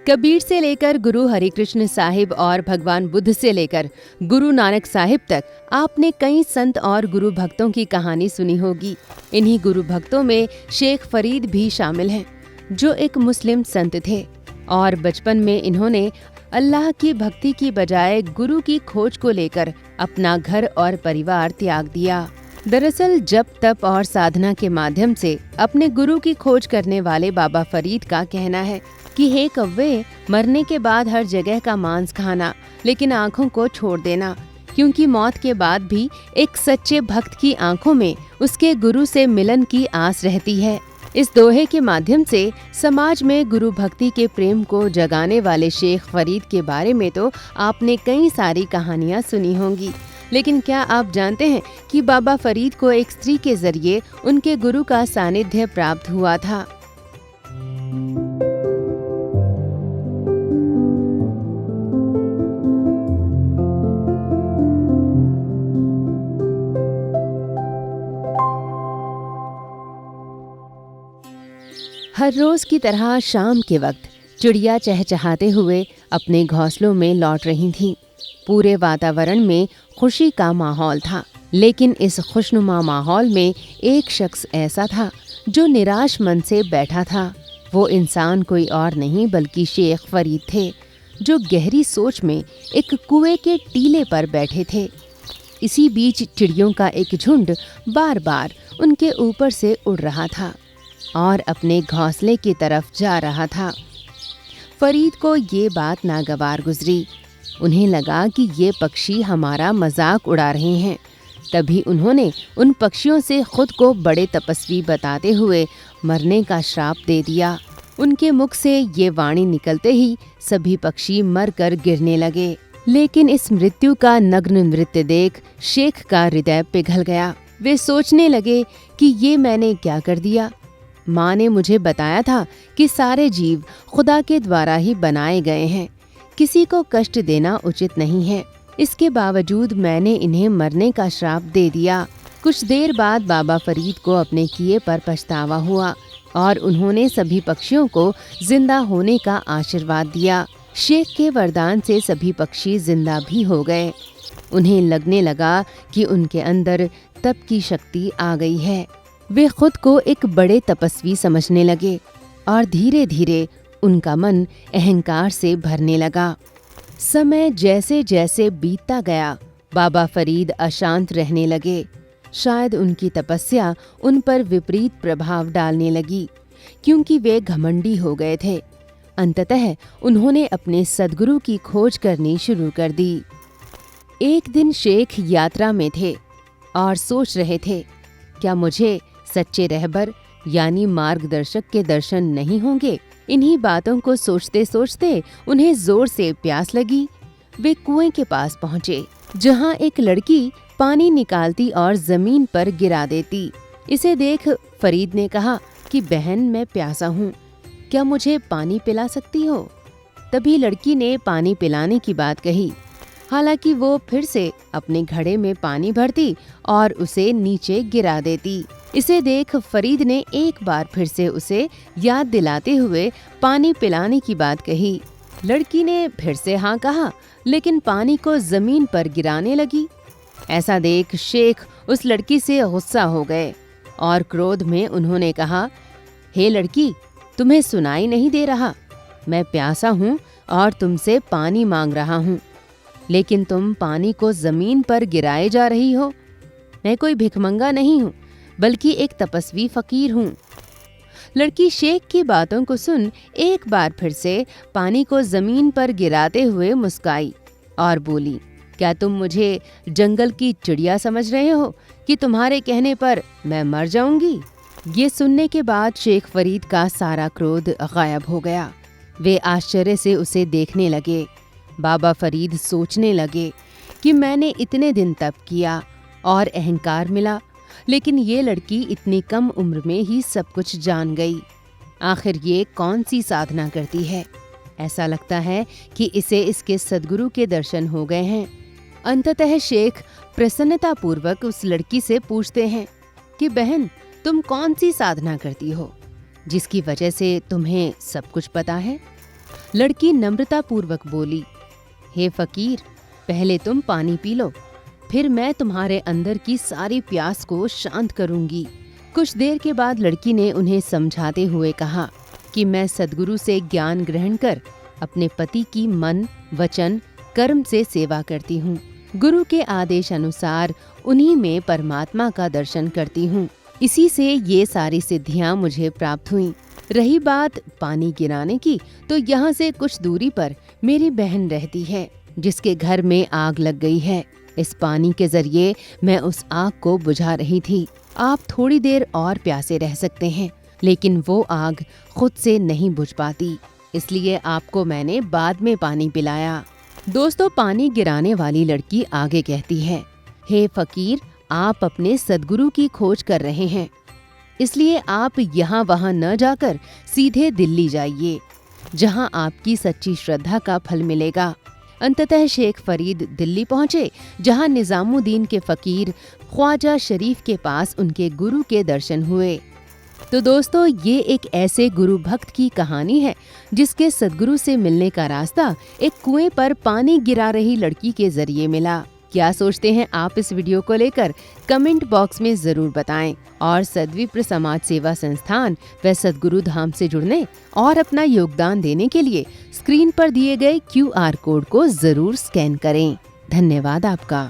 कबीर से लेकर गुरु हरिकृष्ण साहिब और भगवान बुद्ध से लेकर गुरु नानक साहिब तक आपने कई संत और गुरु भक्तों की कहानी सुनी होगी। इन्हीं गुरु भक्तों में शेख फरीद भी शामिल हैं, जो एक मुस्लिम संत थे और बचपन में इन्होंने अल्लाह की भक्ति की बजाय गुरु की खोज को लेकर अपना घर और परिवार त्याग दिया। दरअसल जप तप और साधना के माध्यम से अपने गुरु की खोज करने वाले बाबा फरीद का कहना है कि हे कव्वे, मरने के बाद हर जगह का मांस खाना, लेकिन आँखों को छोड़ देना, क्योंकि मौत के बाद भी एक सच्चे भक्त की आँखों में उसके गुरु से मिलन की आस रहती है। इस दोहे के माध्यम से समाज में गुरु भक्ति के प्रेम को जगाने वाले शेख फरीद के बारे में तो आपने कई सारी कहानियाँ सुनी होंगी, लेकिन क्या आप जानते हैं कि बाबा फरीद को एक स्त्री के जरिए उनके गुरु का सानिध्य प्राप्त हुआ था। हर रोज की तरह शाम के वक्त चिड़िया चहचहाते हुए अपने घोंसलों में लौट रही थीं। पूरे वातावरण में खुशी का माहौल था, लेकिन इस खुशनुमा माहौल में एक शख्स ऐसा था जो निराश मन से बैठा था। वो इंसान कोई और नहीं बल्कि शेख फरीद थे, जो गहरी सोच में एक कुएं के टीले पर बैठे थे। इसी बीच चिड़ियों का एक झुंड बार बार उनके ऊपर से उड़ रहा था और अपने घोंसले की तरफ जा रहा था। फरीद को ये बात नागवार गुजरी। उन्हें लगा कि ये पक्षी हमारा मजाक उड़ा रहे हैं। तभी उन्होंने उन पक्षियों से खुद को बड़े तपस्वी बताते हुए मरने का श्राप दे दिया। उनके मुख से ये वाणी निकलते ही सभी पक्षी मरकर गिरने लगे। लेकिन इस मृत्यु का नग्न नृत्य देख शेख का हृदय पिघल गया। वे सोचने लगे कि ये मैंने क्या कर दिया। माँ ने मुझे बताया था कि सारे जीव खुदा के द्वारा ही बनाए गए हैं, किसी को कष्ट देना उचित नहीं है। इसके बावजूद मैंने इन्हें मरने का श्राप दे दिया। कुछ देर बाद बाबा फरीद को अपने किए पर पछतावा हुआ और उन्होंने सभी पक्षियों को जिंदा होने का आशीर्वाद दिया। शेख के वरदान से सभी पक्षी जिंदा भी हो गए। उन्हें लगने लगा कि उनके अंदर तप की शक्ति आ गई है। वे खुद को एक बड़े तपस्वी समझने लगे और धीरे धीरे उनका मन अहंकार से भरने लगा। समय जैसे जैसे बीतता गया, बाबा फरीद अशांत रहने लगे। शायद उनकी तपस्या उन पर विपरीत प्रभाव डालने लगी, क्योंकि वे घमंडी हो गए थे। अंततः उन्होंने अपने सद्गुरु की खोज करनी शुरू कर दी। एक दिन शेख यात्रा में थे और सोच रहे थे, क्या मुझे सच्चे रहबर यानी मार्गदर्शक के दर्शन नहीं होंगे? इन्हीं बातों को सोचते सोचते उन्हें जोर से प्यास लगी। वे कुएं के पास पहुँचे, जहाँ एक लड़की पानी निकालती और जमीन पर गिरा देती। इसे देख फरीद ने कहा कि बहन, मैं प्यासा हूँ, क्या मुझे पानी पिला सकती हो? तभी लड़की ने पानी पिलाने की बात कही। हालांकि वो फिर से अपने घड़े में पानी भरती और उसे नीचे गिरा देती। इसे देख फरीद ने एक बार फिर से उसे याद दिलाते हुए पानी पिलाने की बात कही। लड़की ने फिर से हाँ कहा, लेकिन पानी को जमीन पर गिराने लगी। ऐसा देख शेख उस लड़की से गुस्सा हो गए और क्रोध में उन्होंने कहा, हे लड़की, तुम्हें सुनाई नहीं दे रहा? मैं प्यासा हूँ और तुमसे पानी मांग रहा हूँ, लेकिन तुम पानी को जमीन पर गिराए जा रही हो। मैं कोई भिखमंगा नहीं हूँ, बल्कि एक तपस्वी फकीर हूँ। लड़की शेख की बातों को सुन एक बार फिर से पानी को जमीन पर गिराते हुए मुस्काई और बोली, क्या तुम मुझे जंगल की चिड़िया समझ रहे हो कि तुम्हारे कहने पर मैं मर जाऊंगी? ये सुनने के बाद शेख फरीद का सारा क्रोध गायब हो गया। वे आश्चर्य से उसे देखने लगे। बाबा फरीद सोचने लगे कि मैंने इतने दिन तप किया और अहंकार मिला, लेकिन ये लड़की इतनी कम उम्र में ही सब कुछ जान गई। आखिर ये कौन सी साधना करती है? ऐसा लगता है कि इसे इसके सद्गुरु के दर्शन हो गए हैं। अंततः शेख प्रसन्नतापूर्वक उस लड़की से पूछते हैं कि बहन, तुम कौन सी साधना करती हो जिसकी वजह से तुम्हें सब कुछ पता है? लड़की नम्रता पूर्वक बोली, हे फकीर, पहले तुम पानी पी लो, फिर मैं तुम्हारे अंदर की सारी प्यास को शांत करूंगी। कुछ देर के बाद लड़की ने उन्हें समझाते हुए कहा कि मैं सद्गुरु से ज्ञान ग्रहण कर अपने पति की मन, वचन, कर्म से सेवा करती हूँ। गुरु के आदेश अनुसार उन्हीं में परमात्मा का दर्शन करती हूँ। इसी से ये सारी सिद्धियाँ मुझे प्राप्त हुईं। रही बात पानी गिराने की, तो यहाँ से कुछ दूरी पर मेरी बहन रहती है, जिसके घर में आग लग गई है। इस पानी के जरिए मैं उस आग को बुझा रही थी। आप थोड़ी देर और प्यासे रह सकते हैं, लेकिन वो आग खुद से नहीं बुझ पाती, इसलिए आपको मैंने बाद में पानी पिलाया। दोस्तों, पानी गिराने वाली लड़की आगे कहती है, हे फकीर, आप अपने सद्गुरु की खोज कर रहे हैं, इसलिए आप यहाँ वहाँ न जाकर सीधे दिल्ली जाइए, जहाँ आपकी सच्ची श्रद्धा का फल मिलेगा। अंततः शेख फरीद दिल्ली पहुँचे, जहाँ निजामुद्दीन के फकीर ख्वाजा शरीफ के पास उनके गुरु के दर्शन हुए। तो दोस्तों, ये एक ऐसे गुरु भक्त की कहानी है जिसके सद्गुरु से मिलने का रास्ता एक कुएं पर पानी गिरा रही लड़की के जरिए मिला। क्या सोचते हैं आप इस वीडियो को लेकर? कमेंट बॉक्स में जरूर बताएं और सद्विप्र समाज सेवा संस्थान व सद्गुरु धाम से जुड़ने और अपना योगदान देने के लिए स्क्रीन पर दिए गए QR कोड को जरूर स्कैन करें। धन्यवाद आपका।